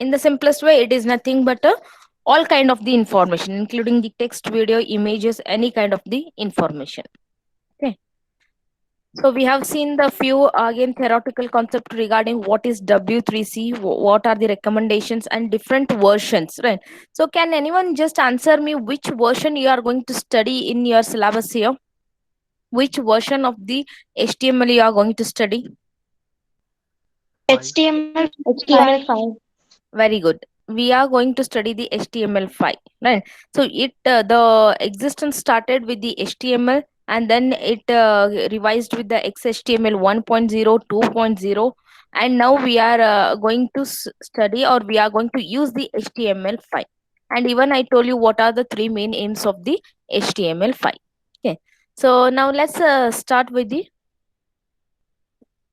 In the simplest way, it is nothing but all kind of the information, including the text, video, images, any kind of the information. Okay. So we have seen the few again theoretical concept regarding what is W3C, what are the recommendations and different versions, right? So can anyone just answer me which version you are going to study in your syllabus here? Which version of the HTML you are going to study? Five. HTML5. HTML5. Very good. We are going to study the HTML5, right? So the existence started with the HTML, and then it revised with the XHTML 1.0, 2.0, and now we are going to study, or we are going to use the HTML5. And even I told you what are the three main aims of the HTML5. Okay. So now let's start with the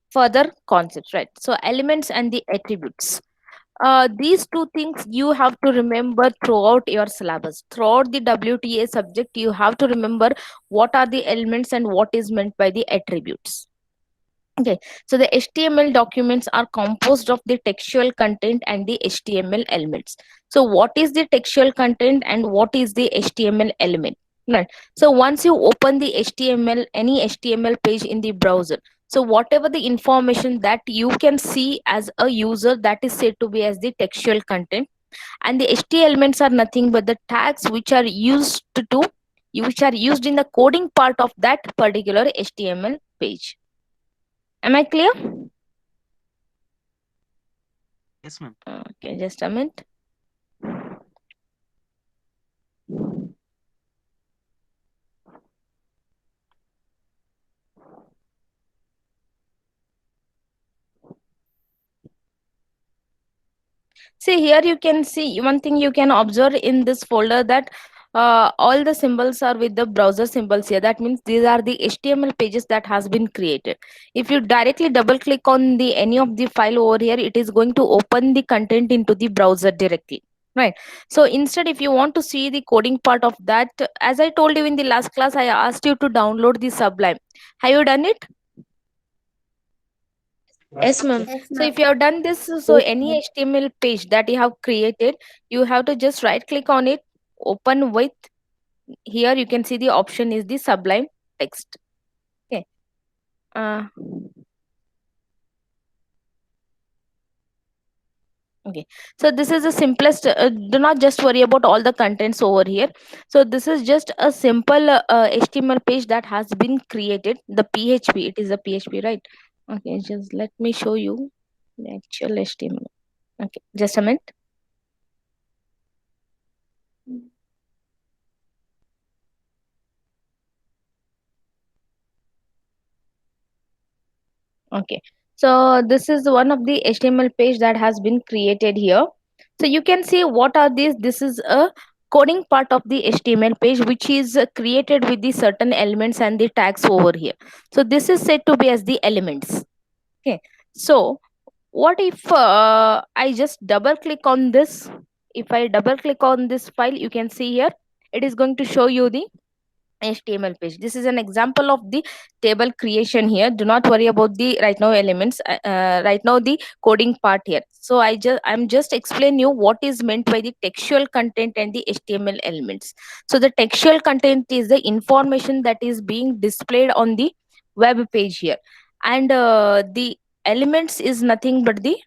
further concepts, right? So elements and the attributes, these two things you have to remember throughout your syllabus. Throughout the WTA subject, you have to remember what are the elements and what is meant by the attributes. Okay, so the HTML documents are composed of the textual content and the HTML elements. So what is the textual content and what is the HTML element? Right. So once you open the HTML, any HTML page in the browser, so whatever the information that you can see as a user, that is said to be as the textual content, and the HTML elements are nothing but the tags which are used to which are used in the coding part of that particular HTML page. Am I clear? Yes, ma'am. Okay, just a minute. See, here you can see one thing you can observe in this folder, that all the symbols are with the browser symbols here. That means these are the HTML pages that has been created. If you directly double click on the any of the file over here, it is going to open the content into the browser directly, right? So instead, if you want to see the coding part of that, as I told you in the last class, I asked you to download the Sublime. Have you done it? Yes, ma'am. So if you have done this, so any HTML page that you have created, you have to just right click on it, open with, here you can see the option is the Sublime text. Okay. uh, okay, so this is the simplest, do not just worry about all the contents over here. So this is just a simple HTML page that has been created, the PHP, it is a PHP, right? Okay, just let me show you the actual HTML. Okay, just a minute. Okay, so this is one of the HTML page that has been created here. So you can see what are these. This is a coding part of the HTML page, which is created with the certain elements and the tags over here. So this is said to be as the elements. Okay, so what if I just double click on this? If I double click on this file, you can see here it is going to show you the HTML page. This is an example of the table creation here. Do not worry about the right now elements, right now the coding part here. So I'm just explaining you what is meant by the textual content and the HTML elements. So the textual content is the information that is being displayed on the web page here, and the elements is nothing but the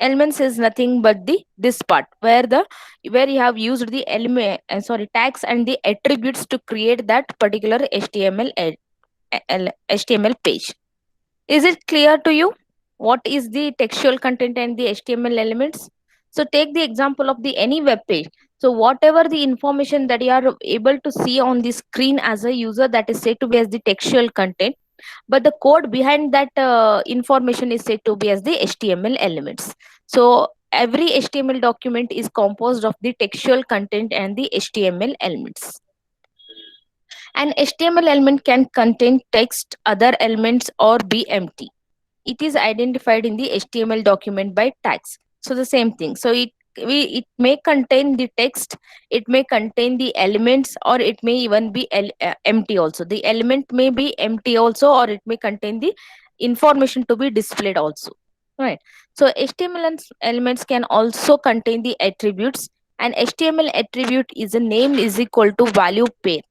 elements is nothing but the this part where you have used the element, tags and the attributes to create that particular HTML page. Is it clear to you what is the textual content and the HTML elements? So take the example of the any web page. So whatever the information that you are able to see on the screen as a user, that is said to be as the textual content, but the code behind that information is said to be as the HTML elements. So every HTML document is composed of the textual content and the HTML elements. An HTML element can contain text, other elements, or be empty. It is identified in the HTML document by tags. So the same thing. So it may contain the text, it may contain the elements, or it may even be empty also. The element may be empty also, or it may contain the information to be displayed also. right? So elements can also contain the attributes. An HTML attribute is a name is equal to value pair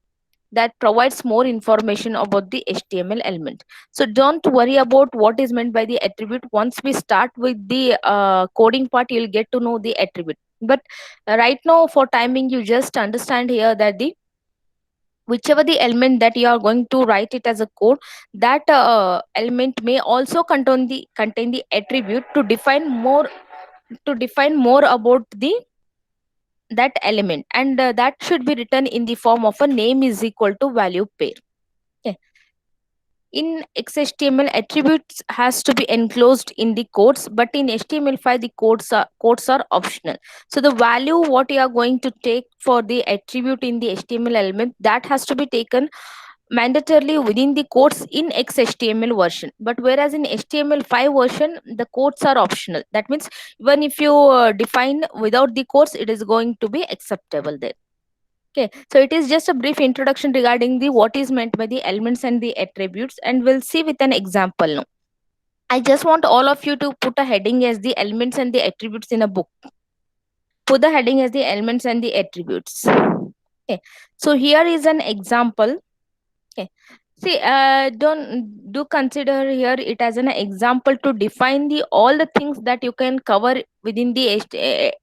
that provides more information about the HTML element. So don't worry about what is meant by the attribute. Once we start with the coding part, you'll get to know the attribute. But right now, for timing, you just understand here that the whichever the element that you are going to write it as a code, that element may also contain the attribute to define more about the that element, and that should be written in the form of a name is equal to value pair. Okay. In XHTML, attributes has to be enclosed in the codes, but in HTML5 the codes are optional. So the value what you are going to take for the attribute in the HTML element, that has to be taken mandatorily within the codes in XHTML version. But whereas in HTML5 version, the codes are optional. That means even if you define without the codes, it is going to be acceptable there. Okay, so it is just a brief introduction regarding the what is meant by the elements and the attributes, and we'll see with an example now. I just want all of you to put a heading as the elements and the attributes in a book. Put the heading as the elements and the attributes. Okay, so here is an example. Okay, see, don't do consider here it as an example to define the all the things that you can cover within the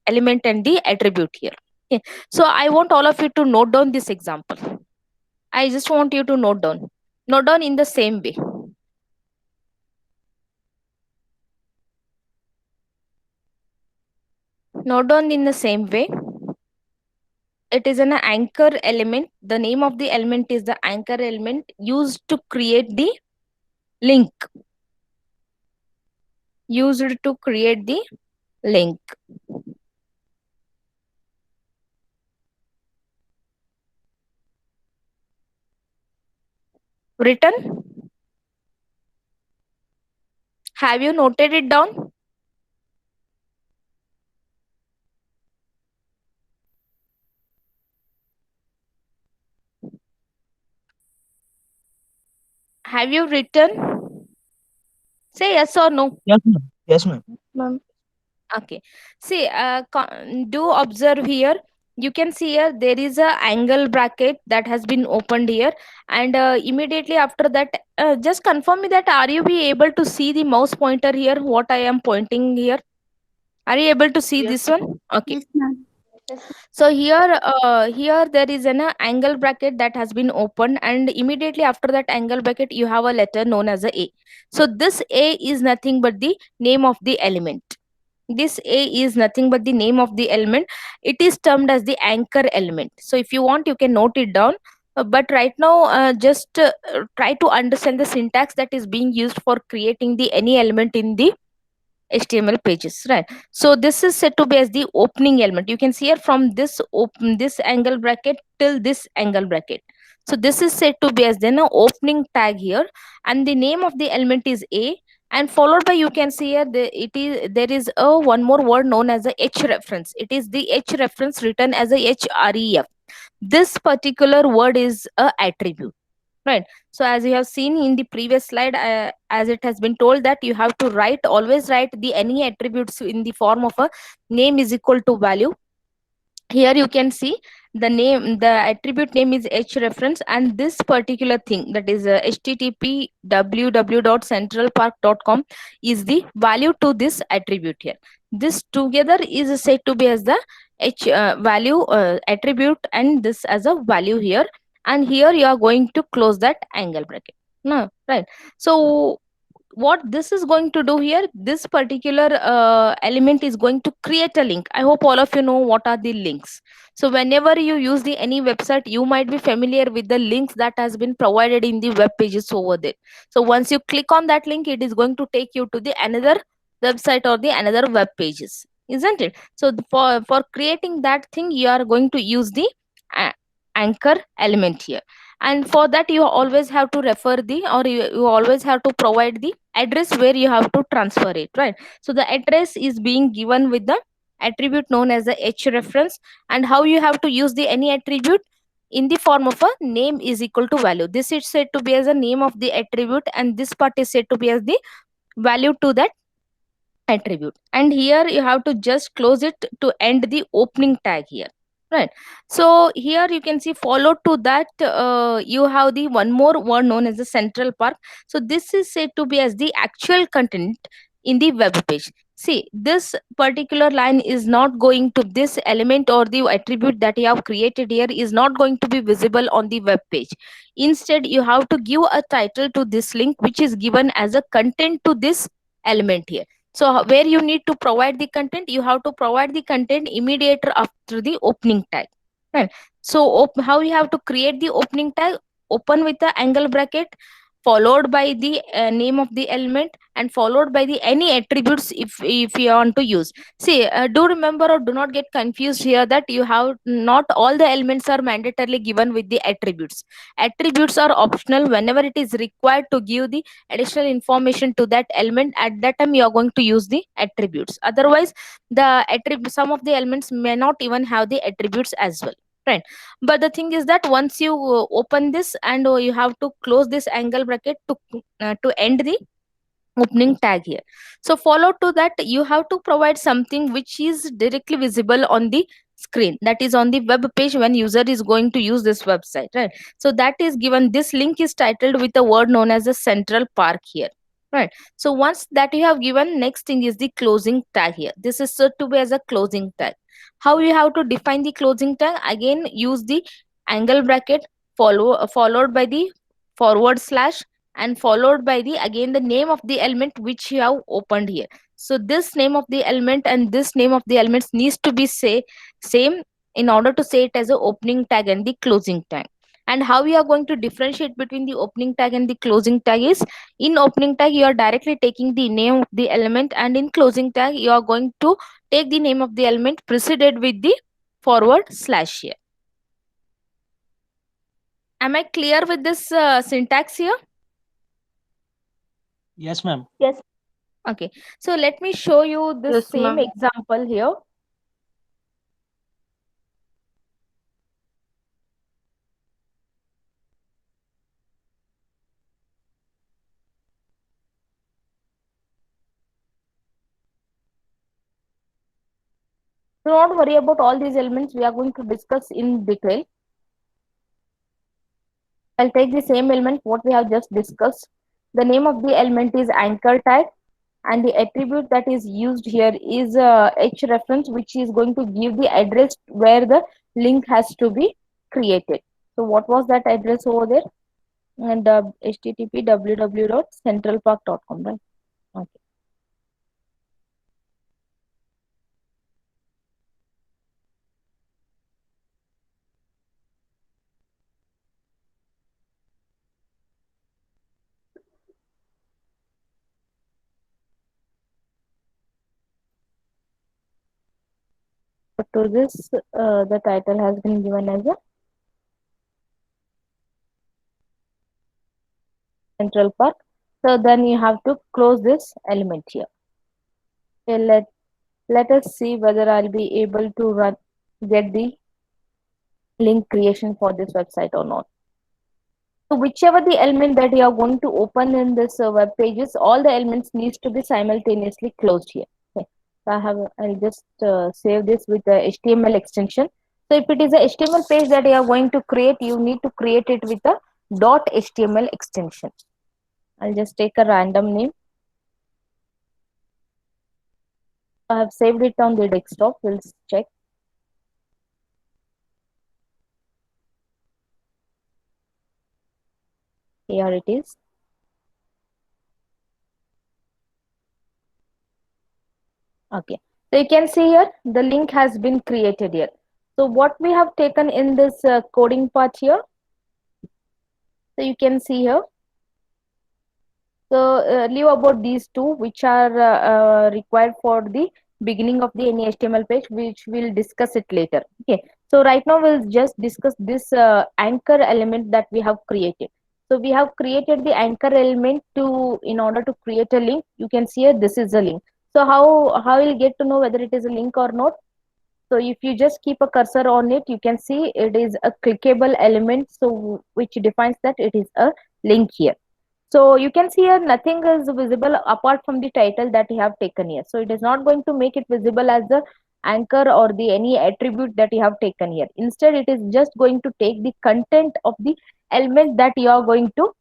element and the attribute here. Okay, so I want all of you to note down this example. I just want you to note down. Note down in the same way. Note down in the same way. It is an anchor element. The name of the element is the anchor element used to create the link. Used to create the link. Written? Have you noted it down? Have you written? Say yes or no. Yes, ma'am. Yes, ma'am. Ma'am. Okay. See, do observe here. You can see here there is a angle bracket that has been opened here, and immediately after that, just confirm me that are you be able to see the mouse pointer here? What I am pointing here. Are you able to see this one? Okay. Yes, ma'am. So here there is an angle bracket that has been opened, and immediately after that angle bracket you have a letter known as a. So this A is nothing but the name of the element. This A is nothing but the name of the element. It is termed as the anchor element. So if you want, you can note it down. But right now, just try to understand the syntax that is being used for creating the any element in the HTML pages, right? So this is said to be as the opening element. You can see here from this angle bracket till this angle bracket. So this is said to be as then a opening tag here, and the name of the element is A, and followed by you can see here there is a one more word known as a H reference. It is the H reference written as a href. This particular word is a attribute, right? So as you have seen in the previous slide, as it has been told that you have to always write the any attributes in the form of a name is equal to value. Here you can see the attribute name is H reference, and this particular thing, that is http www.centralpark.com, is the value to this attribute here. This together is said to be as the H value attribute, and this as a value here, and here you are going to close that angle bracket. No, right? So what this is going to do here, this particular element is going to create a link. I hope all of you know what are the links. So whenever you use the any website, you might be familiar with the links that has been provided in the web pages over there. So once you click on that link, it is going to take you to the another website or the another web pages, isn't it? So for creating that thing, you are going to use the a- anchor element here, and for that you always have to refer the, or you always have to provide the address where you have to transfer it, right? So the address is being given with the attribute known as the H reference. And how you have to use the any attribute? In the form of a name is equal to value. This is said to be as a name of the attribute, and this part is said to be as the value to that attribute, and here you have to just close it to end the opening tag here, right? So here you can see, followed to that, you have the one more word known as the central park. So this is said to be as the actual content in the web page. See, this particular line is not going to, this element or the attribute that you have created here is not going to be visible on the web page. Instead, you have to give a title to this link which is given as a content to this element here. So where you need to provide the content, you have to provide the content immediate after the opening tag, right? So how you have to create the opening tag? Open with the angle bracket, followed by the name of the element, and followed by the any attributes if you want to use. See, do remember or do not get confused here that you have not all the elements are mandatorily given with the attributes. Attributes are optional. Whenever it is required to give the additional information to that element, at that time you are going to use the attributes. Otherwise, the attribute, some of the elements may not even have the attributes as well, right? But the thing is that once you open this, and you have to close this angle bracket to end the opening tag here. So follow to that, you have to provide something which is directly visible on the screen, that is on the web page when user is going to use this website, right? So that is given, this link is titled with a word known as a central park here, right? So once that you have given, next thing is the closing tag here. This is said to be as a closing tag. How you have to define the closing tag? Again, use the angle bracket, followed by the forward slash, and followed by the again the name of the element which you have opened here. So this name of the element and this name of the elements needs to be say same in order to say it as a opening tag and the closing tag. And how we are going to differentiate between the opening tag and the closing tag is, in opening tag you are directly taking the name of the element, and in closing tag you are going to take the name of the element preceded with the forward slash here. Am I clear with this syntax here? Yes, ma'am. Yes. Okay, so let me show you this Yes, same ma'am. example here. Do not worry about all these elements, we are going to discuss in detail. I'll take the same element what we have just discussed. The name of the element is anchor tag, and the attribute that is used here is h reference, which is going to give the address where the link has to be created. So what was that address over there? And http www.centralpark.com, right? Okay. To this, the title has been given as a Central Park. So then you have to close this element here. Okay, let us see whether I'll be able to get the link creation for this website or not. So whichever the element that you are going to open in this web pages, all the elements needs to be simultaneously closed here. Okay. So I'll just save this with the HTML extension. So if it is a HTML page that you are going to create, you need to create it with a .html extension. I'll just take a random name. I have saved it on the desktop. We'll check. Here it is. Okay. So you can see here, the link has been created here. So what we have taken in this coding part here. So you can see here. So leave about these two, which are required for the beginning of the any HTML page, which we'll discuss it later. Okay. So right now we'll just discuss this anchor element that we have created. So we have created the anchor element in order to create a link. You can see here, this is a link. So how you'll get to know whether it is a link or not? So if you just keep a cursor on it, you can see it is a clickable element. So which defines that it is a link here. So you can see here nothing is visible apart from the title that you have taken here. So it is not going to make it visible as the anchor or the any attribute that you have taken here. Instead, it is just going to take the content of the element that you are going to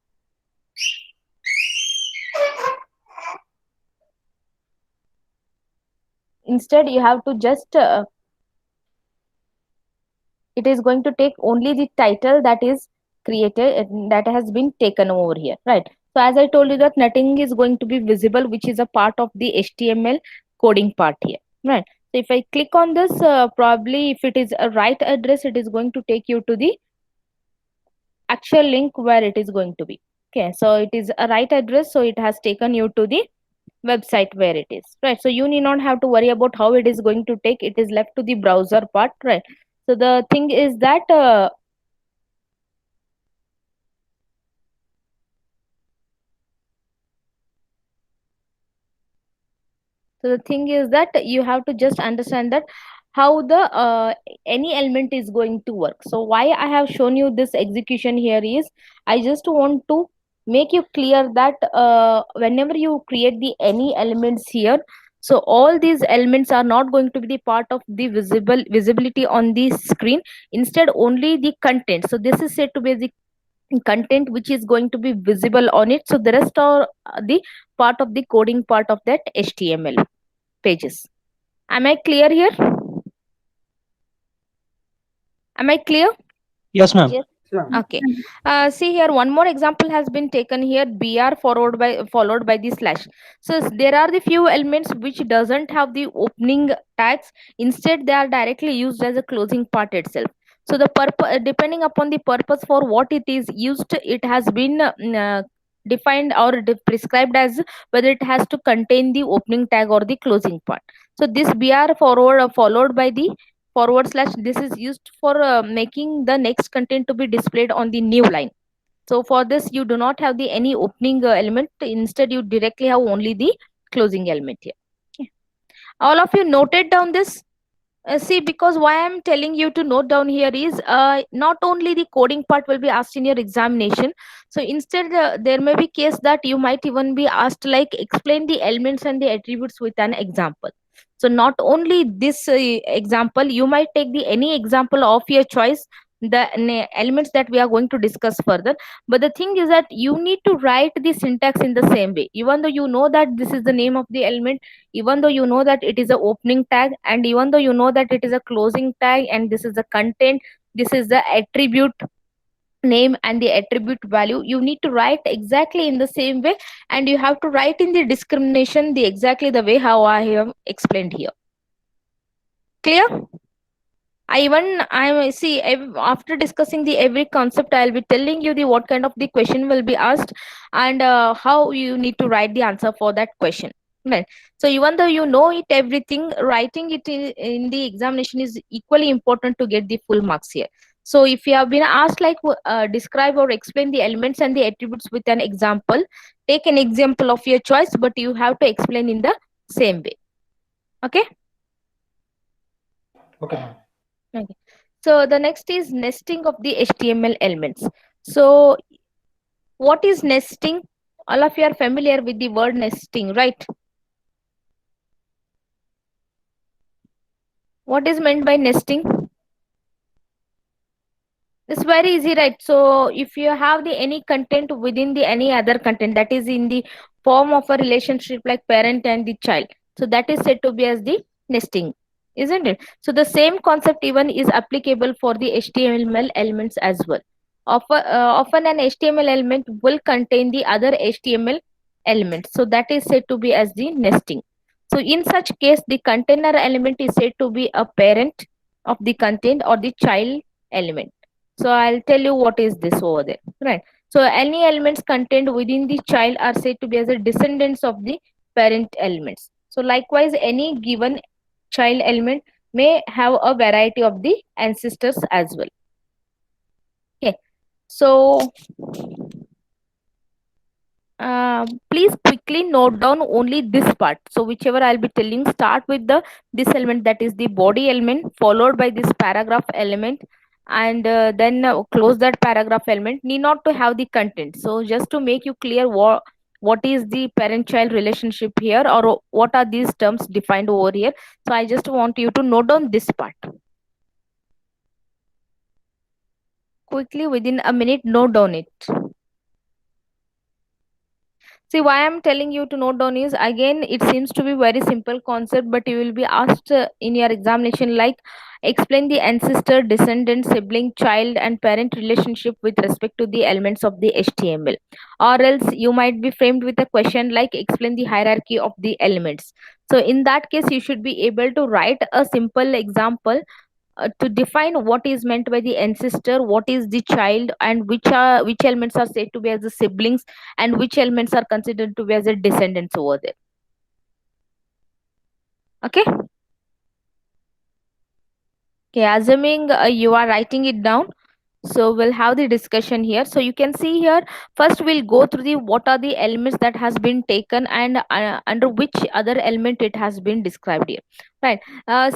instead you have to just it is going to take only the title that is created that has been taken over here, right? So as I told you that nothing is going to be visible, which is a part of the HTML coding part here, right? So if I click on this, probably if it is a right address, it is going to take you to the actual link where it is going to be. Okay, so it is a right address, so it has taken you to the website where it is, right? So you need not have to worry about how it is going to take, it is left to the browser part, right? So the thing is that so the thing is that you have to just understand that how the any element is going to work. So why I have shown you this execution here is I just want to make you clear that whenever you create the any elements here, so all these elements are not going to be the part of the visibility on the screen. Instead, only the content, so this is said to be the content which is going to be visible on it. So the rest are the part of the coding part of that HTML pages. Am I clear here? Am I clear? Yes, ma'am. Yes. Okay. See here, one more example has been taken here. Br followed by the slash. So there are the few elements which doesn't have the opening tags. Instead, they are directly used as a closing part itself. So the purpose, depending upon the purpose for what it is used, it has been defined or prescribed as whether it has to contain the opening tag or the closing part. So this br followed by the forward slash, this is used for making the next content to be displayed on the new line. So for this you do not have the any opening element, instead you directly have only the closing element here. Okay. All of you noted down this. See, because why I'm telling you to note down here is not only the coding part will be asked in your examination. So instead, there may be case that you might even be asked like explain the elements and the attributes with an example. So not only this example, you might take the any example of your choice, the elements that we are going to discuss further. But the thing is that you need to write the syntax in the same way, even though you know that this is the name of the element, even though you know that it is a opening tag, and even though you know that it is a closing tag, and this is the content, this is the attribute name and the attribute value, you need to write exactly in the same way, and you have to write in the discrimination the exactly the way how I have explained here. Clear? I see after discussing the every concept, I'll be telling you the what kind of the question will be asked, and how you need to write the answer for that question, right? So even though you know it everything, writing it in the examination is equally important to get the full marks here. So if you have been asked like describe or explain the elements and the attributes with an example, take an example of your choice, but you have to explain in the same way. Okay. Okay, ma'am. Okay. So the next is nesting of the HTML elements. So what is nesting? All of you are familiar with the word nesting, right? What is meant by nesting? It's very easy, right? So if you have the any content within the any other content that is in the form of a relationship like parent and the child, so that is said to be as the nesting, isn't it? So the same concept even is applicable for the HTML elements as well. Often an HTML element will contain the other HTML elements, so that is said to be as the nesting. So in such case, the container element is said to be a parent of the content or the child element. So I'll tell you what is this over there, right? So any elements contained within the child are said to be as a descendants of the parent elements. So likewise, any given child element may have a variety of the ancestors as well. Okay, so please quickly note down only this part. So whichever I'll be telling, start with the this element, that is the body element, followed by this paragraph element, and then close that paragraph element, need not to have the content. So just to make you clear what is the parent child relationship here, or what are these terms defined over here. So I just want you to note down this part quickly, within a minute note down it. See, why I'm telling you to note down is, again, it seems to be very simple concept, but you will be asked in your examination, like, explain the ancestor, descendant, sibling, child, and parent relationship with respect to the elements of the HTML. Or else you might be framed with a question like, explain the hierarchy of the elements. So in that case, you should be able to write a simple example to define what is meant by the ancestor, what is the child, and which elements are said to be as the siblings, and which elements are considered to be as the descendants over there. Okay. Okay, assuming you are writing it down, so we'll have the discussion here. So you can see here, first we'll go through the what are the elements that has been taken, and under which other element it has been described here, right?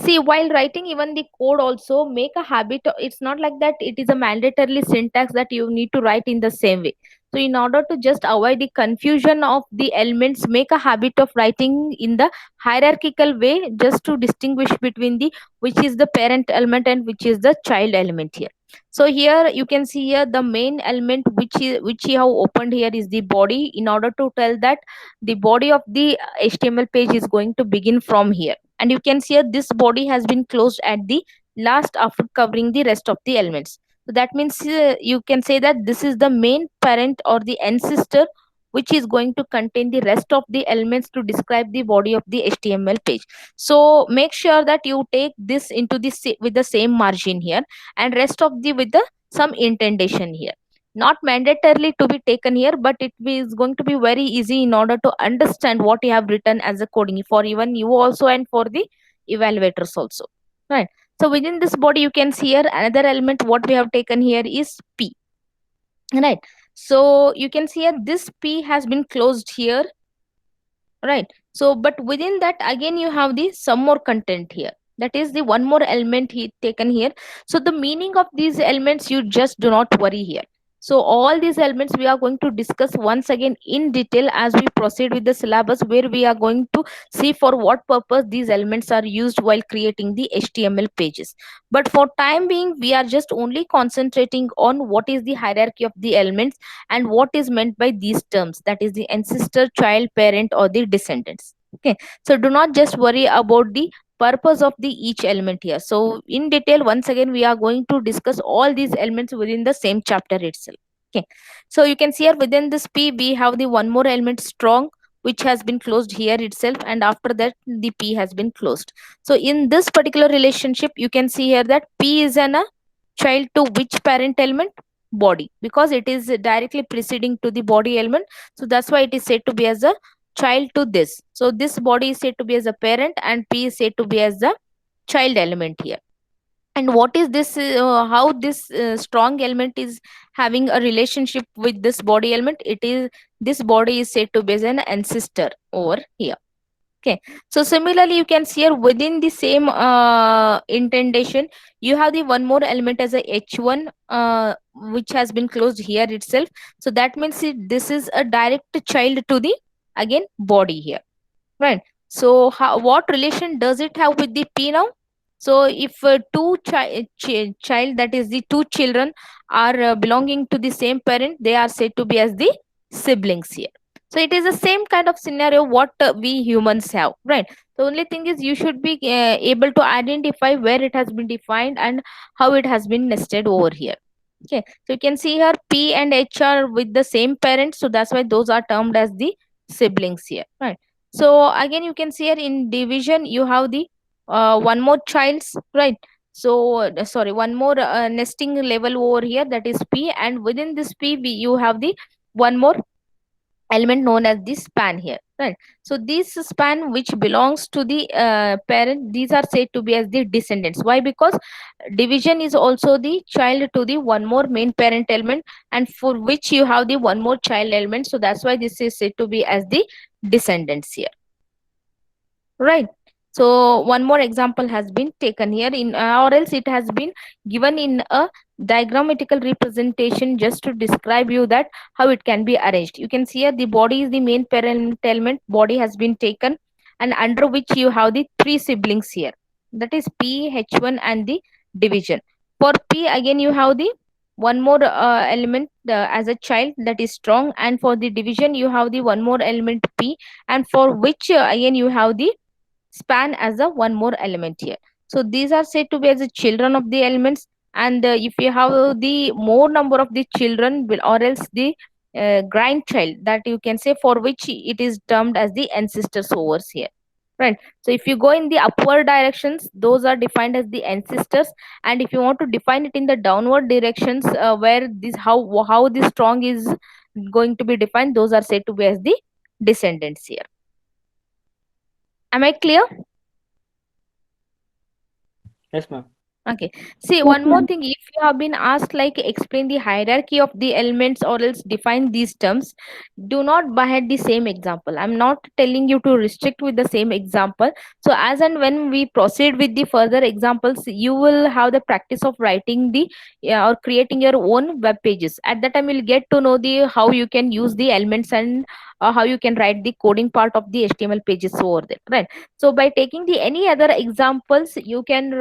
See, while writing even the code also, make a habit, it's not like that it is a mandatorily syntax that you need to write in the same way. So in order to just avoid the confusion of the elements, make a habit of writing in the hierarchical way, just to distinguish between the which is the parent element and which is the child element here. So here you can see here the main element which you have opened here is the body, in order to tell that the body of the HTML page is going to begin from here, and you can see here this body has been closed at the last after covering the rest of the elements. So that means you can say that this is the main parent or the ancestor which is going to contain the rest of the elements to describe the body of the HTML page. So make sure that you take this into the with the same margin here, and rest of the with the some indentation here, not mandatorily to be taken here, but it is going to be very easy in order to understand what you have written as a coding for even you also, and for the evaluators also, right? So within this body, you can see here another element what we have taken here is p, right? So you can see here this p has been closed here, right? So but within that, again, you have the some more content here, that is the one more element he taken here. So the meaning of these elements, you just do not worry here. So all these elements we are going to discuss once again in detail as we proceed with the syllabus, where we are going to see for what purpose these elements are used while creating the HTML pages. But for time being, we are just only concentrating on what is the hierarchy of the elements, and what is meant by these terms, that is the ancestor, child, parent, or the descendants. Okay, so do not just worry about the purpose of the each element here. So in detail, once again, we are going to discuss all these elements within the same chapter itself. Okay, so you can see here within this p we have the one more element strong, which has been closed here itself, and after that the p has been closed. So in this particular relationship, you can see here that p is an a child to which parent element? Body, because it is directly preceding to the body element. So that's why it is said to be as a child to this. So this body is said to be as a parent, and p is said to be as the child element here. And what is this how this strong element is having a relationship with this body element? It is, this body is said to be as an ancestor over here. Okay, so similarly, you can see here within the same indentation, you have the one more element as a h1, which has been closed here itself. So that means this is a direct child to the, again, body here, right? So what relation does it have with the p now? So if two child, that is the two children, are belonging to the same parent, they are said to be as the siblings here. So it is the same kind of scenario what we humans have, right? The only thing is you should be able to identify where it has been defined and how it has been nested over here. Okay, so you can see here p and h are with the same parent, so that's why those are termed as the siblings here, right? So again, you can see here in division, you have the one more child's, right? So sorry, one more nesting level over here, that is p, and within this p you have the one more element known as the span here, right? So this span which belongs to the parent, these are said to be as the descendants. Why? Because division is also the child to the one more main parent element, and for which you have the one more child element, so that's why this is said to be as the descendants here, right? So one more example has been taken here in or else it has been given in a diagrammatical representation just to describe you that how it can be arranged. You can see here the body is the main parent element, body has been taken, and under which you have the three siblings here, that is P, H1 and the division. For P again you have the one more element as a child, that is strong, and for the division you have the one more element P, and for which again you have the span as a one more element here. So these are said to be as the children of the elements, and if you have the more number of the children or else the grandchild, that you can say, for which it is termed as the ancestors over here, right? So if you go in the upward directions, those are defined as the ancestors, and if you want to define it in the downward directions, where this how this strong is going to be defined, those are said to be as the descendants here. Am I clear? Yes, ma'am. Okay. See, Yes, one more ma'am. thing. If you have been asked, like, explain the hierarchy of the elements or else define these terms, do not buy the same example. I'm not telling you to restrict with the same example. So, as and when we proceed with the further examples, you will have the practice of writing the or creating your own web pages. At that time, you'll get to know the how you can use the elements and how you can write the coding part of the HTML pages over there, right? So by taking the any other examples, you can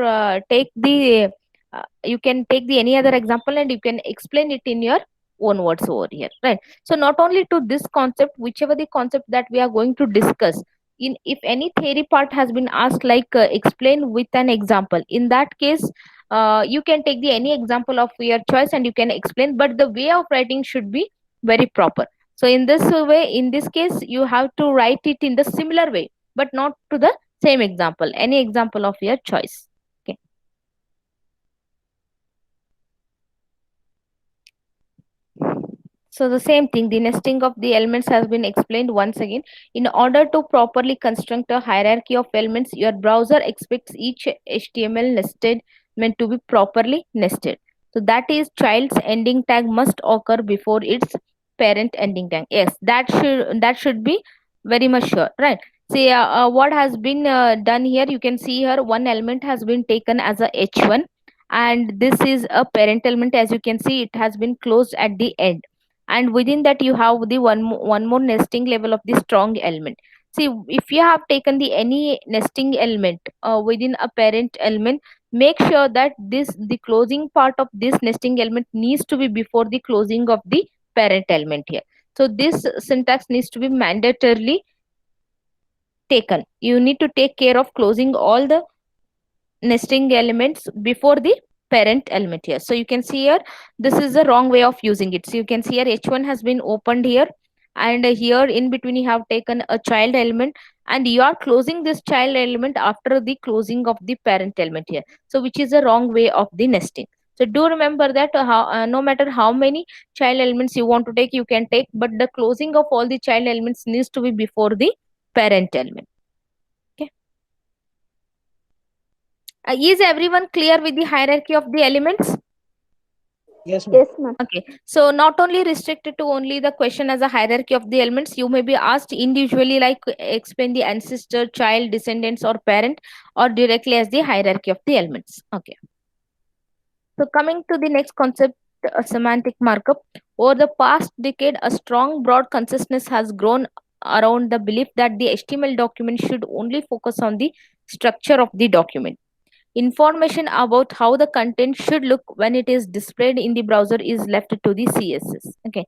take the any other example and you can explain it in your own words over here, right? So not only to this concept, whichever the concept that we are going to discuss, in if any theory part has been asked, like explain with an example, in that case you can take the any example of your choice and you can explain, but the way of writing should be very proper. So in this way, in this case, you have to write it in the similar way, but not to the same example, any example of your choice. Okay. So the same thing, the nesting of the elements has been explained once again. In order to properly construct a hierarchy of elements, your browser expects each HTML nested meant to be properly nested. So that is child's ending tag must occur before its parent ending tag. Yes, that should be very much sure, right? See what has been done here. You can see here one element has been taken as a H1, and this is a parent element. As you can see, it has been closed at the end, and within that you have the one more nesting level of the strong element. See, if you have taken the any nesting element within a parent element, make sure that the closing part of this nesting element needs to be before the closing of the parent element here. So this syntax needs to be mandatorily taken. You need to take care of closing all the nesting elements before the parent element here. So you can see here, this is the wrong way of using it. So you can see here H1 has been opened here, and here in between you have taken a child element, and you are closing this child element after the closing of the parent element here, so which is the wrong way of the nesting. So do remember that no matter how many child elements you want to take, you can take, but the closing of all the child elements needs to be before the parent element. Okay. Is everyone clear with the hierarchy of the elements? Yes, ma'am. Yes, ma'am. Okay, so not only restricted to only the question as a hierarchy of the elements, you may be asked individually, like explain the ancestor, child, descendants, or parent, or directly as the hierarchy of the elements. Okay, so coming to the next concept, semantic markup. Over the past decade, a strong, broad consensus has grown around the belief that the HTML document should only focus on the structure of the document. Information about how the content should look when it is displayed in the browser is left to the CSS. Okay.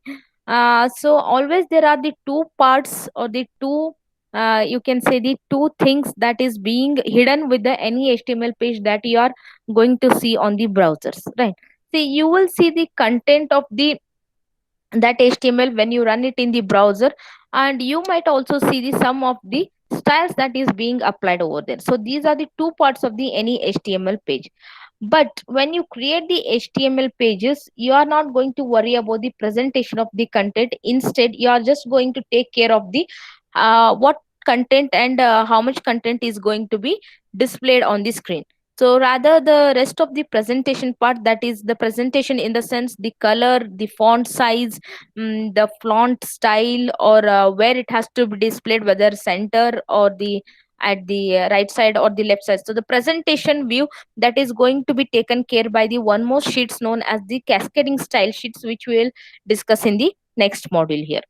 So always there are the two parts, or the two you can say the two things that is being hidden with the any HTML page that you are going to see on the browsers, right? See, you will see the content of the that HTML when you run it in the browser, and you might also see the sum of the styles that is being applied over there. So these are the two parts of the any HTML page. But when you create the HTML pages, you are not going to worry about the presentation of the content. Instead, you are just going to take care of the what content and how much content is going to be displayed on the screen. So rather the rest of the presentation part, that is the presentation in the sense the color, the font size, the font style, or where it has to be displayed, whether center or the at the right side or the left side. So the presentation view that is going to be taken care by the one more sheets known as the cascading style sheets, which we will discuss in the next module here.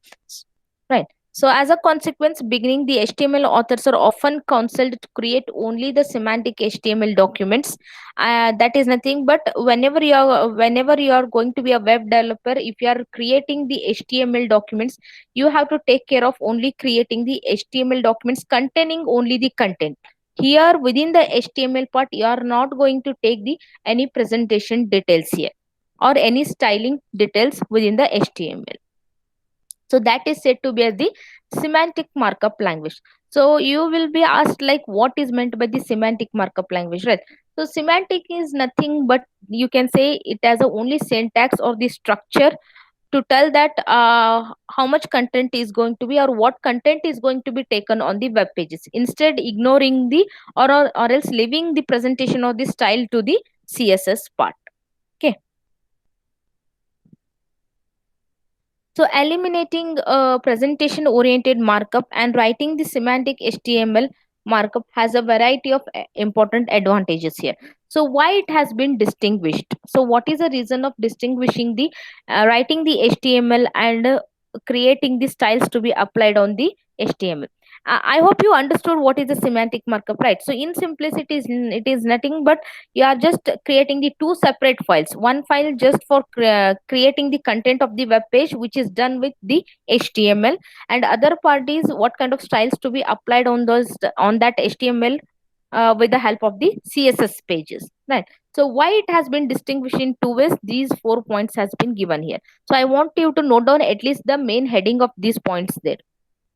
Right. So as a consequence, beginning the HTML authors are often counseled to create only the semantic HTML documents. That is nothing but whenever you are going to be a web developer, if you are creating the HTML documents, you have to take care of only creating the HTML documents containing only the content. Here within the HTML part, you are not going to take the any presentation details here or any styling details within the HTML. So that is said to be as the semantic markup language. So you will be asked like what is meant by the semantic markup language, right? So semantic is nothing but you can say it as a only syntax or the structure to tell that how much content is going to be or what content is going to be taken on the web pages, instead ignoring the or else leaving the presentation or the style to the CSS part. Okay. So eliminating presentation oriented markup and writing the semantic HTML markup has a variety of important advantages here. So why it has been distinguished? So what is the reason of distinguishing the writing the HTML and creating the styles to be applied on the HTML? I hope you understood what is the semantic markup, right? So in simplicity, it is nothing but you are just creating the two separate files, one file just for creating the content of the web page, which is done with the HTML, and other part is what kind of styles to be applied on those on that HTML with the help of the CSS pages, right? So why it has been distinguished in two ways, these 4 points has been given here. So I want you to note down at least the main heading of these points there.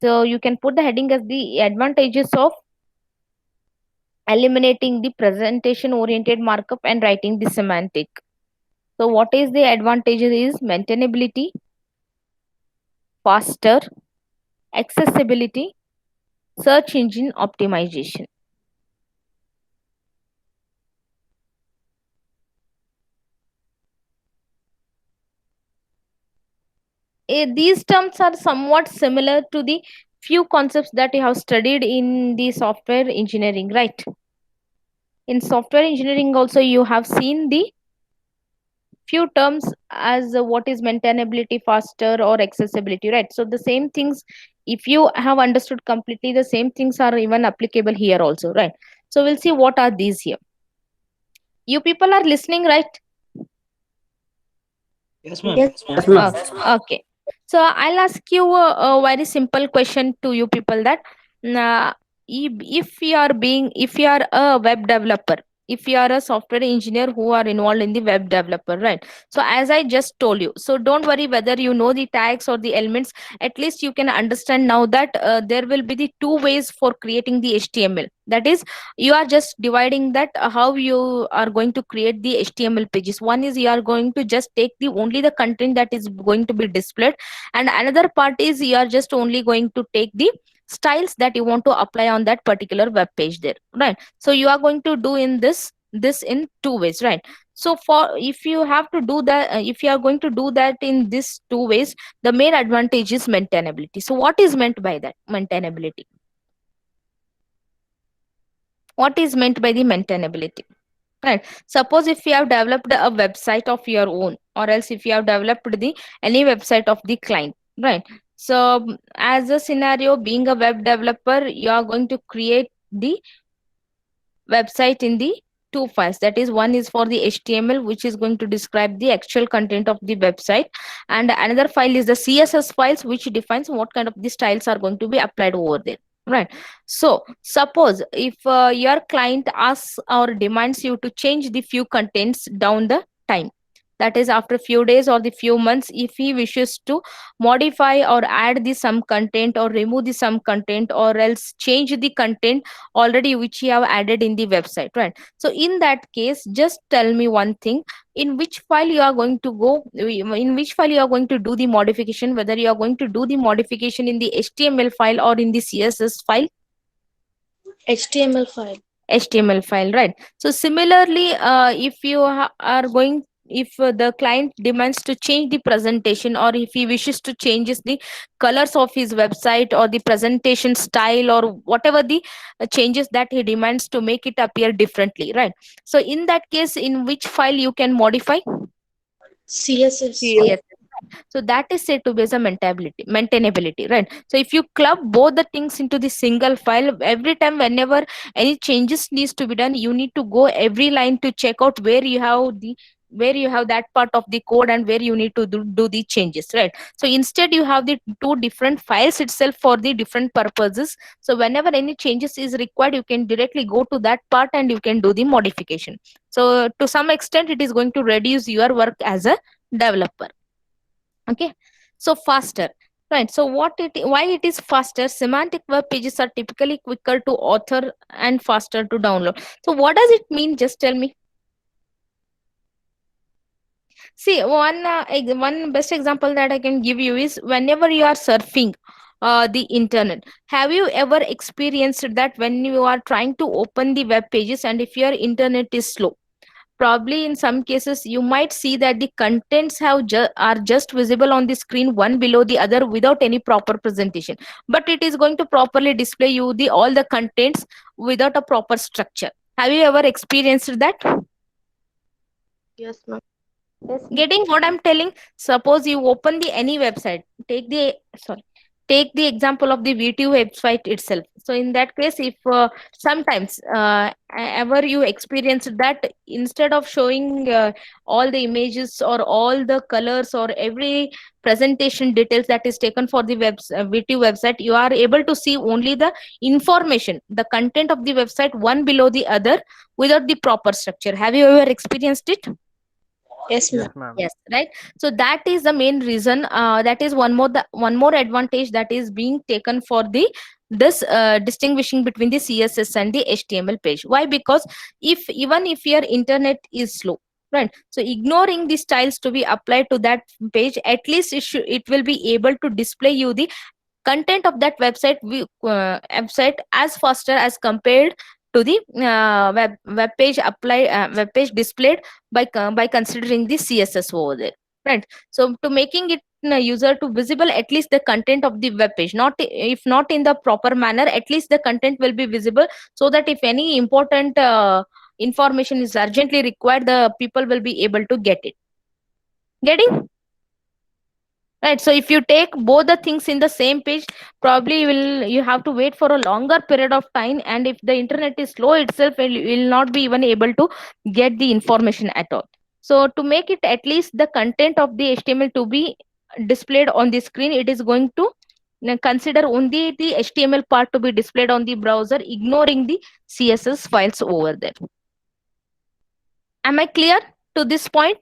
So you can put the heading as the advantages of eliminating the presentation oriented markup and writing the semantic. So what is the advantages is maintainability, faster, accessibility, search engine optimization. These terms are somewhat similar to the few concepts that you have studied in the software engineering, right? In software engineering also you have seen the few terms as what is maintainability, faster or accessibility, right? So the same things, if you have understood completely, the same things are even applicable here also, right? So we'll see what are these here. You people are listening, right? Yes, ma'am. Yes. Yes, ma'am. Okay. So I'll ask you a very simple question to you people that uh, if you are a web developer, if you are a software engineer who are involved in the web developer, right? So as I just told you, so don't worry whether you know the tags or the elements, at least you can understand now that there will be the two ways for creating the HTML. That is, you are just dividing that how you are going to create the HTML pages. One is you are going to just take the only the content that is going to be displayed, and another part is you are just only going to take the styles that you want to apply on that particular web page there, right? So you are going to do in this in two ways, right? So for if you have to do that, if you are going to do that in this two ways, the main advantage is maintainability. So what is meant by that maintainability? What is meant by the maintainability, right? Suppose if you have developed a website of your own, or else if you have developed the any website of the client, right? So as a scenario, being a web developer, you are going to create the website in the two files. That is, one is for the HTML, which is going to describe the actual content of the website, and another file is the CSS files, which defines what kind of the styles are going to be applied over there, right? So suppose if your client asks or demands you to change the few contents down the time, that is after few days or the few months, if he wishes to modify or add the some content or remove the some content or else change the content already which you have added in the website, right? So in that case, just tell me one thing, in which file you are going to go, in which file you are going to do the modification, whether you are going to do the modification in the HTML file or in the CSS file? HTML file. HTML file, right? So similarly, if you are going the client demands to change the presentation, or if he wishes to changes the colors of his website or the presentation style, or whatever the changes that he demands to make it appear differently, right? So in that case, in which file you can modify? CSS. Yes. So that is said to be as a maintainability, right? So if you club both the things into the single file, every time whenever any changes needs to be done, you need to go every line to check out where you have that part of the code and where you need to do the changes, right? So instead you have the two different files itself for the different purposes. So whenever any changes is required, you can directly go to that part and you can do the modification. So to some extent it is going to reduce your work as a developer. Okay, so faster, right? So why it is faster? Semantic web pages are typically quicker to author and faster to download. So what does it mean? Just tell me. See, one best example that I can give you is whenever you are surfing the internet, have you ever experienced that when you are trying to open the web pages and if your internet is slow, probably in some cases you might see that the contents are just visible on the screen, one below the other, without any proper presentation, but it is going to properly display you the all the contents without a proper structure. Have you ever experienced that? Yes, ma'am. Getting what I'm telling? Suppose you open the any website, take the sorry take the example of the VTU website itself. So in that case, if sometimes ever you experience that instead of showing all the images or all the colors or every presentation details that is taken for the VTU website, you are able to see only the information, the content of the website, one below the other, without the proper structure. Have you ever experienced it? Yes, ma'am. Yes, ma'am. Yes, right. So that is the main reason. That is one more advantage that is being taken for the this distinguishing between the CSS and the HTML page. Why? Because if even if your internet is slow, right? So ignoring the styles to be applied to that page, at least it will be able to display you the content of that website as faster as compared to the web page web page displayed by considering the CSS over there, right? So to making it user to visible at least the content of the web page, not if not in the proper manner, at least the content will be visible, so that if any important information is urgently required, the people will be able to get it. Getting? Right. So if you take both the things in the same page, probably you have to wait for a longer period of time, and if the internet is slow itself, will not be even able to get the information at all. So to make it at least the content of the HTML to be displayed on the screen, it is going to consider only the HTML part to be displayed on the browser, ignoring the CSS files over there. Am I clear to this point?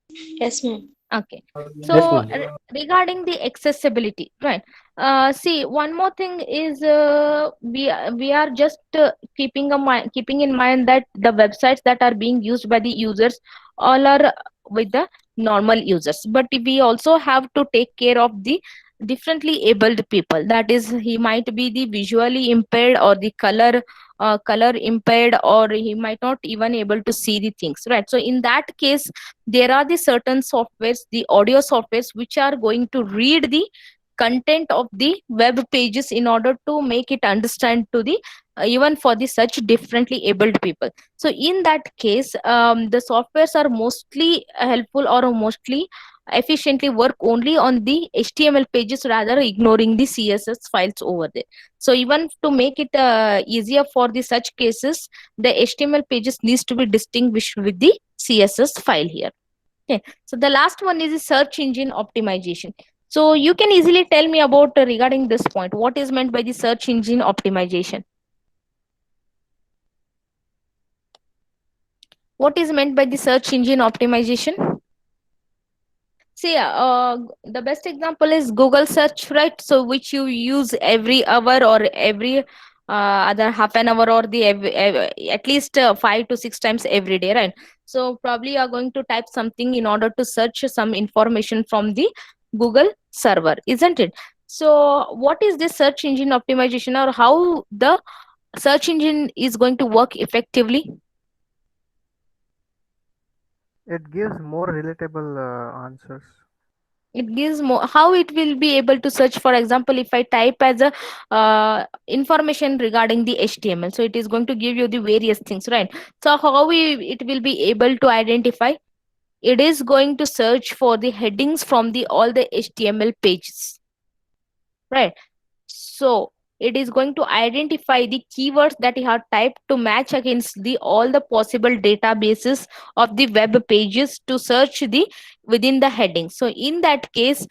Yes, ma'am. Okay. Yes, So ma'am. regarding the accessibility, right? See, one more thing is we are just keeping in mind that the websites that are being used by the users all are with the normal users, but we also have to take care of the differently abled people. That is, he might be the visually impaired or the color impaired, or he might not even able to see the things, right? So in that case, there are the certain softwares, the audio softwares, which are going to read the content of the web pages in order to make it understand to the even for the such differently abled people. So in that case, the softwares are mostly helpful or mostly efficiently work only on the HTML pages, rather ignoring the CSS files over there. So even to make it easier for the such cases, the HTML pages needs to be distinguished with the CSS file here. Okay, so the last one is the search engine optimization. So you can easily tell me about regarding this point. What is meant by the search engine optimization? What is meant by the search engine optimization? See, the best example is Google search, right? So which you use every hour or every other half an hour, or at least 5 to 6 times every day, right? So probably you are going to type something in order to search some information from the Google server, isn't it? So what is this search engine optimization, or how the search engine is going to work effectively? It gives more relatable answers. It gives more. How it will be able to search? For example, if I type as a information regarding the HTML, so it is going to give you the various things, right? So how it will be able to identify? It is going to search for the headings from the all the HTML pages, right? So it is going to identify the keywords that you have typed to match against the all the possible databases of the web pages to search the within the heading. So in that case,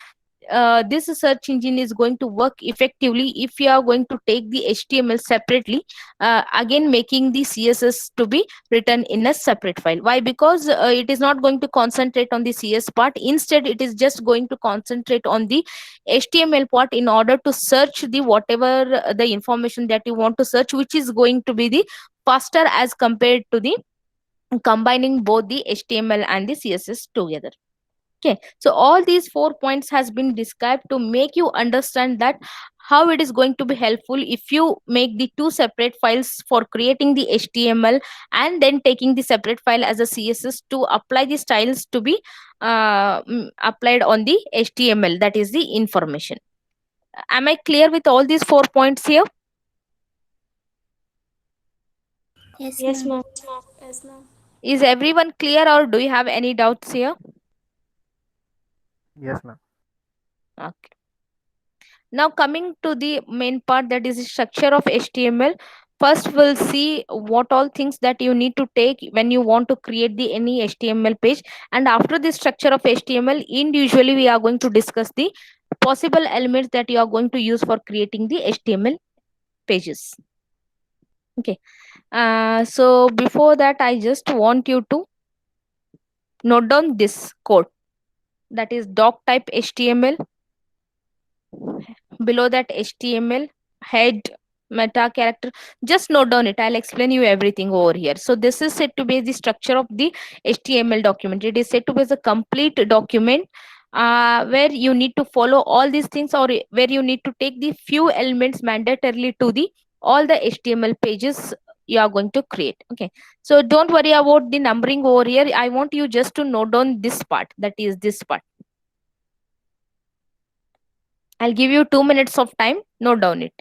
this search engine is going to work effectively if you are going to take the HTML separately, again making the CSS to be written in a separate file. Why? Because it is not going to concentrate on the CS part. Instead, it is just going to concentrate on the HTML part in order to search the whatever the information that you want to search, which is going to be the faster as compared to the combining both the HTML and the CSS together. Okay, so all these 4 points has been described to make you understand that how it is going to be helpful if you make the two separate files for creating the HTML and then taking the separate file as a CSS to apply the styles to be applied on the HTML, that is the information. Am I clear with all these 4 points here? Yes, Yes, ma'am. ma'am. Yes, ma'am. Is everyone clear or do you have any doubts here? Yes, ma'am. Okay. Now coming to the main part, that is the structure of HTML. First we'll see what all things that you need to take when you want to create the any HTML page, and after the structure of HTML, individually we are going to discuss the possible elements that you are going to use for creating the HTML pages. Okay. So before that, I just want you to note down this code, that is doc type HTML. Below that HTML, head, meta character, just note down it. I'll explain you everything over here. So this is said to be the structure of the HTML document. It is said to be a complete document, where you need to follow all these things, or where you need to take the few elements mandatorily to the all the HTML pages you are going to create. Okay, so don't worry about the numbering over here. I want you just to note down this part, that is this part. I'll give you 2 minutes of time. Note down it.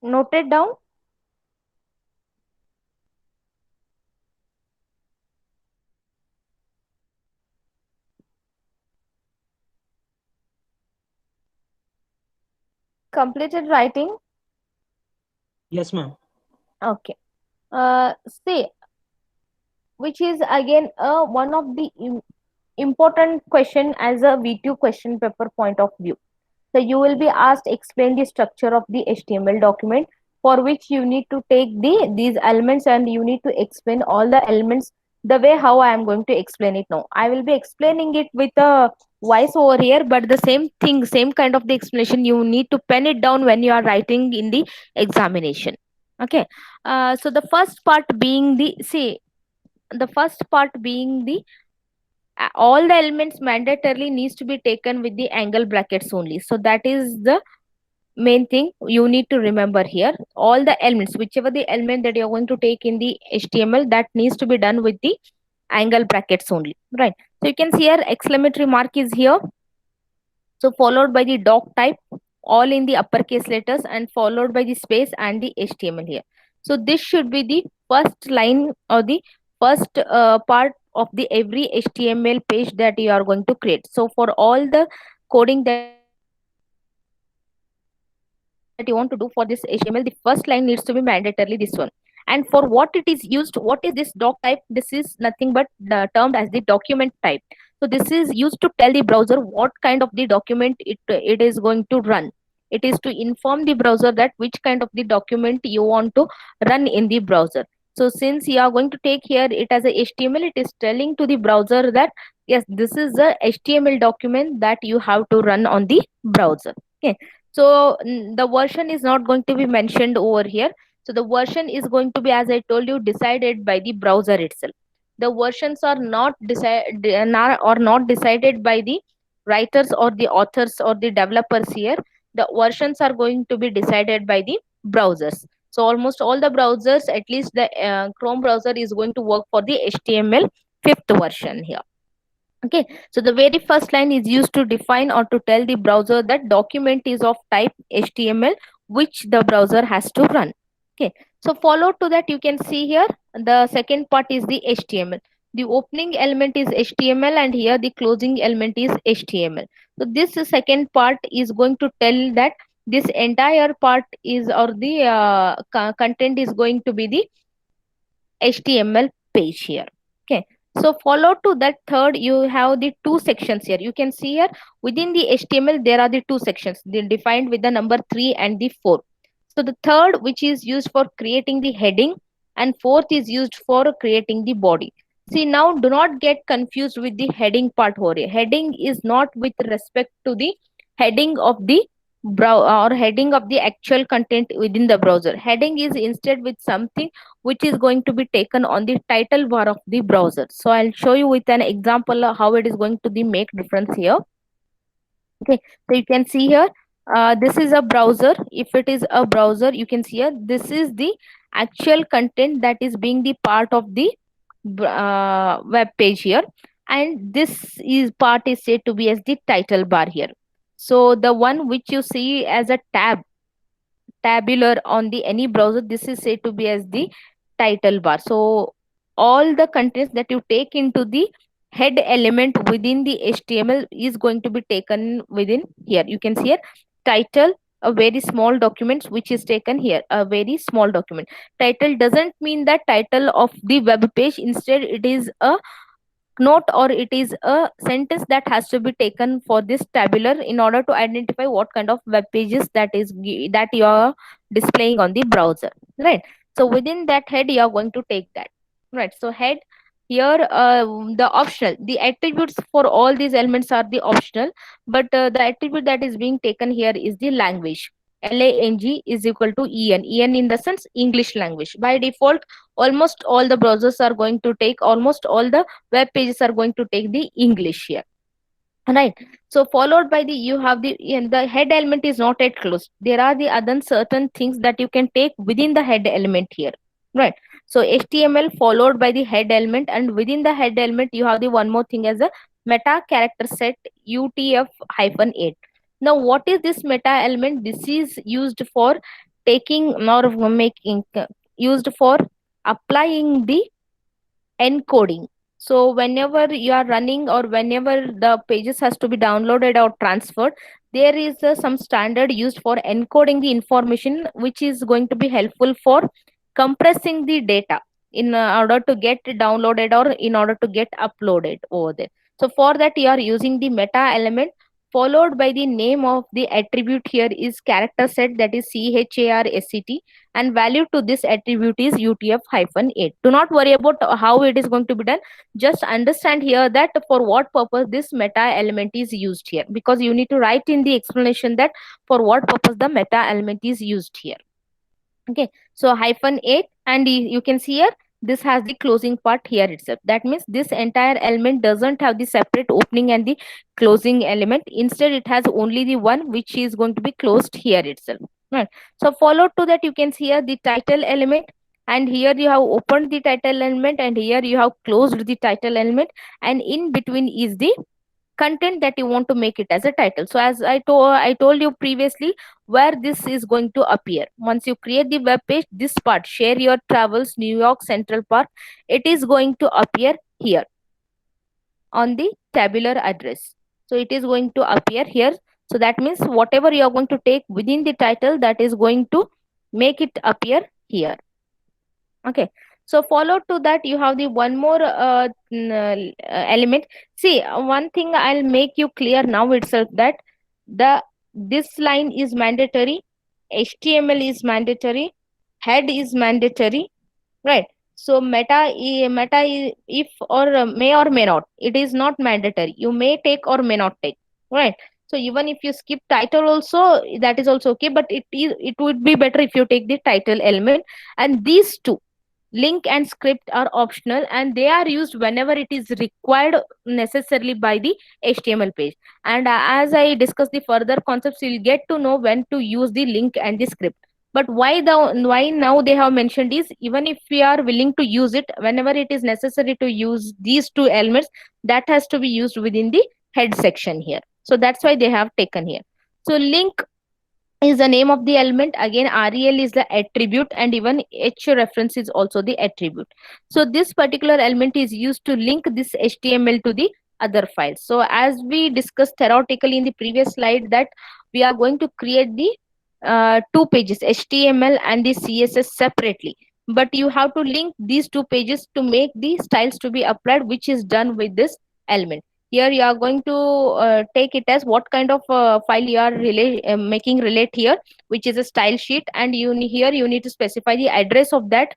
Noted down. Completed writing. Yes, ma'am. Okay. See, which is again one of the important question as a V2 question paper point of view. So you will be asked explain the structure of the HTML document, for which you need to take these elements and you need to explain all the elements the way how I am going to explain it now. I will be explaining it with a voice over here, but the same thing, same kind of the explanation, you need to pen it down when you are writing in the examination. Okay. So the first part being the first part being the all the elements mandatorily needs to be taken with the angle brackets only. So that is the main thing you need to remember here. All the elements, whichever the element that you're going to take in the HTML, that needs to be done with the angle brackets only, right? So you can see here exclamatory mark is here, so followed by the doc type, all in the uppercase letters, and followed by the space and the HTML here. So this should be the first line or the first part of the every HTML page that you are going to create. So for all the coding that you want to do for this HTML, the first line needs to be mandatorily this one. And for what it is used, what is this doc type? This is nothing but termed as the document type. So this is used to tell the browser what kind of the document it is going to run. It is to inform the browser that which kind of the document you want to run in the browser. So since you are going to take here it as a HTML, it is telling to the browser that yes, this is a HTML document that you have to run on the browser. Okay, so the version is not going to be mentioned over here. So the version is going to be, as I told you, decided by the browser itself. The versions are not decided by the writers or the authors or the developers here. The versions are going to be decided by the browsers. So almost all the browsers, at least the Chrome browser, is going to work for the HTML 5th version here. Okay, so the very first line is used to define or to tell the browser that document is of type HTML which the browser has to run. Okay, so follow to that, you can see here the second part is the HTML. The opening element is HTML and here the closing element is HTML. So this second part is going to tell that this entire part is, or the content is going to be the HTML page here. Okay, so follow to that third, you have the two sections here. You can see here within the HTML there are the two sections, they defined with the number 3 and the 4. So the third, which is used for creating the heading, and fourth is used for creating the body. See, now do not get confused with the heading part over here. Heading is not with respect to the heading of the or heading of the actual content within the browser. Heading is instead with something which is going to be taken on the title bar of the browser. So I'll show you with an example of how it is going to be make difference here. Okay, so you can see here this is a browser. If it is a browser, you can see here this is the actual content that is being the part of the web page here, and this is part is said to be as the title bar here. So the one which you see as a tabular on the any browser, this is said to be as the title bar. So all the contents that you take into the head element within the HTML is going to be taken within here. You can see here title, a very small document which is taken here, a very small document. Title doesn't mean that title of the web page, instead it is a note or it is a sentence that has to be taken for this tabular in order to identify what kind of web pages that you are displaying on the browser, right? So within that head you are going to take that, right? So head here, the optional, the attributes for all these elements are the optional, but the attribute that is being taken here is the language. Lang is equal to en in the sense English language. By default almost all the browsers are going to take, almost all the web pages are going to take the English here, right? So followed by the, you have the head element is not yet closed. There are the other certain things that you can take within the head element here, right? So HTML followed by the head element, and within the head element you have the one more thing as a meta character set UTF-8. Now what is this meta element? This is used for taking or making used for applying the encoding. So whenever you are running or whenever the pages has to be downloaded or transferred, there is some standard used for encoding the information, which is going to be helpful for compressing the data in order to get downloaded or in order to get uploaded over there. So for that you are using the meta element followed by the name of the attribute. Here is character set, that is CHARSET, and value to this attribute is UTF-8. Do not worry about how it is going to be done. Just understand here that for what purpose this meta element is used here, because you need to write in the explanation that for what purpose the meta element is used here. Okay, so -8, and you can see here this has the closing part here itself. That means this entire element doesn't have the separate opening and the closing element. Instead it has only the one which is going to be closed here itself, right? So followed to that you can see here the title element, and here you have opened the title element and here you have closed the title element, and in between is the content that you want to make it as a title. So as I told you previously where this is going to appear. Once you create the web page, this part, share your travels New York Central Park, it is going to appear here on the tabular address. So it is going to appear here. So that means whatever you are going to take within the title, that is going to make it appear here. Okay, so followed to that you have the one more element. See, one thing I'll make you clear now itself, that the this line is mandatory, HTML is mandatory, head is mandatory, right? So if or may or may not, it is not mandatory, you may take or may not take, right? So even if you skip title also, that is also okay, but it would be better if you take the title element. And these two, link and script, are optional, and they are used whenever it is required necessarily by the HTML page. And as I discuss the further concepts, you'll get to know when to use the link and the script. But why now they have mentioned is, even if we are willing to use it, whenever it is necessary to use these two elements, that has to be used within the head section here. So that's why they have taken here. So link is the name of the element. Again, rel is the attribute, and even h reference is also the attribute. So this particular element is used to link this HTML to the other files. So as we discussed theoretically in the previous slide, that we are going to create the two pages, HTML and the CSS, separately, but you have to link these two pages to make the styles to be applied, which is done with this element. Here you are going to take it as what kind of file you are making relate here, which is a style sheet, and here you need to specify the address of that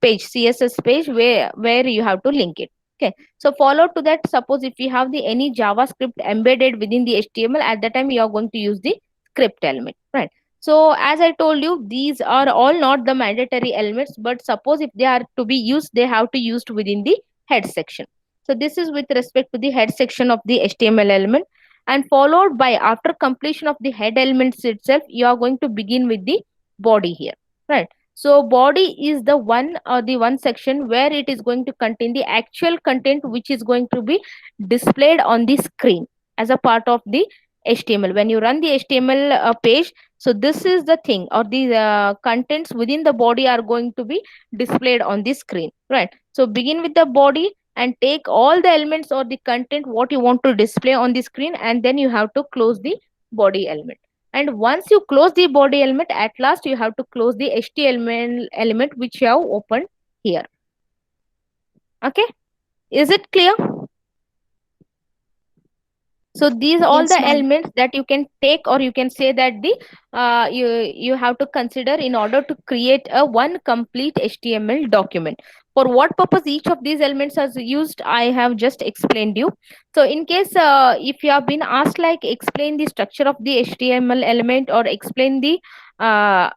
page, CSS page, where you have to link it. Okay, so follow to that, suppose if you have the any JavaScript embedded within the HTML, at that time you are going to use the script element, right? So as I told you, these are all not the mandatory elements, but suppose if they are to be used, they have to used within the head section. So this is with respect to the head section of the HTML element. And followed by, after completion of the head elements itself, you are going to begin with the body here, right? So body is the one section where it is going to contain the actual content, which is going to be displayed on the screen as a part of the HTML. When you run the HTML page, so this is the thing, or the contents within the body are going to be displayed on the screen, right? So begin with the body and take all the elements or the content what you want to display on the screen, and then you have to close the body element. And once you close the body element, at last you have to close the HTML element which you have opened here. Okay, is it clear? So these are all Yes, the ma'am. elements that you can take, or you can say that the you have to consider in order to create a one complete HTML document. For what purpose each of these elements is used, I have just explained you. So in case if you have been asked, like, explain the structure of the HTML element, or explain the uh,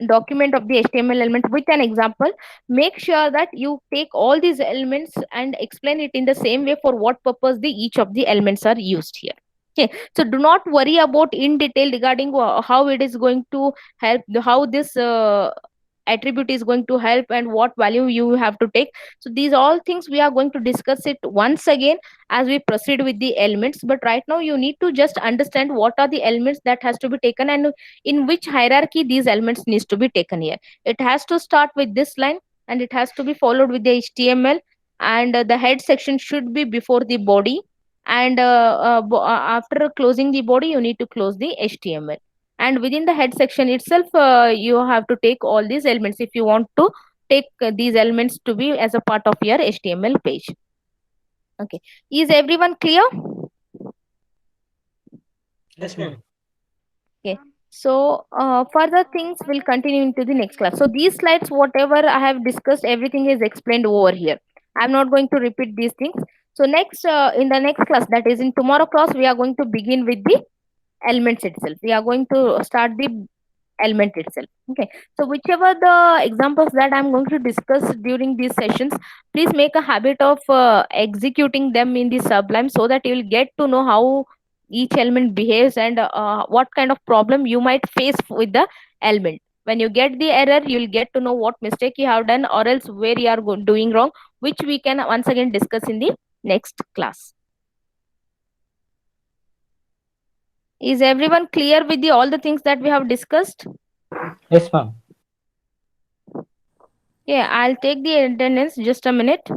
document of the HTML element with an example, make sure that you take all these elements and explain it in the same way for what purpose each of the elements are used here. Okay, so do not worry about in detail regarding how it is going to help, how this attribute is going to help, and what value you have to take. So these all things we are going to discuss it once again as we proceed with the elements. But right now you need to just understand what are the elements that has to be taken, and in which hierarchy these elements needs to be taken here. It has to start with this line, and it has to be followed with the HTML, and the head section should be before the body, and after closing the body you need to close the HTML, and within the head section itself you have to take all these elements if you want to take these elements to be as a part of your HTML page. Okay, is everyone clear? Yes, ma'am. Okay, so further things will continue into the next class. So these slides, whatever I have discussed, everything is explained over here. I'm not going to repeat these things. So next, in the next class, that is in tomorrow class, we are going to begin with the elements itself. We are going to start the element itself. Okay, so whichever the examples that I'm going to discuss during these sessions, please make a habit of executing them in the Sublime, so that you will get to know how each element behaves, and what kind of problem you might face with the element. When you get the error, you will get to know what mistake you have done, or else where you are doing wrong, which we can once again discuss in the next class. Is everyone clear with all the things that we have discussed? Yes, ma'am. Yeah, I'll take the attendance, just a minute.